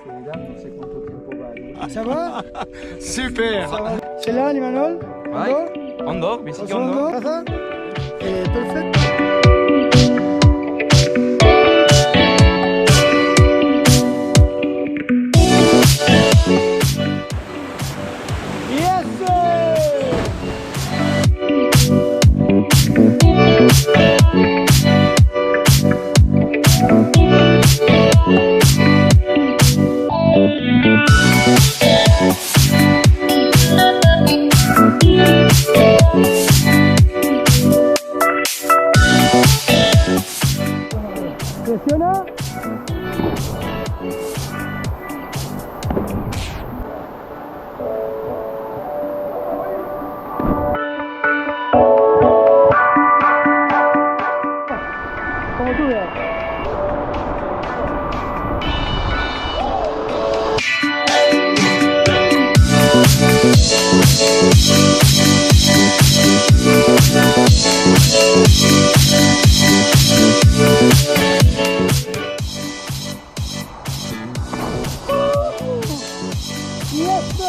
seguridad, no sé cuánto tiempo va a ir. Ça va? Super. Ça va. C'est là, l'Imanol? Ouais. Andorre, bisiklet Andorre. Andorre? Perfect. Yes, sir! Presiona. Como tú veas. Yes, sir!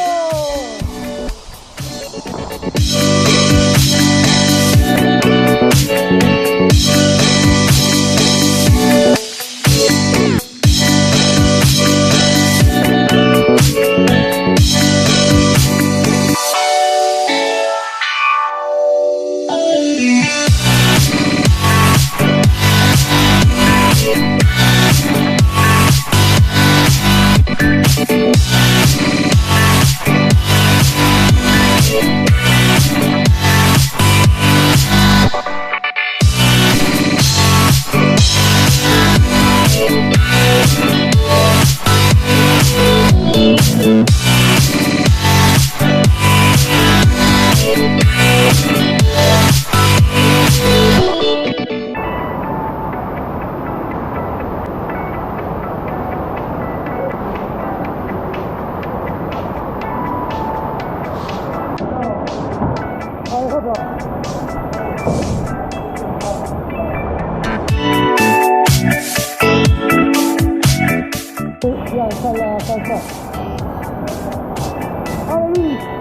Ya, está la salsa. ¡Vamos, Luis!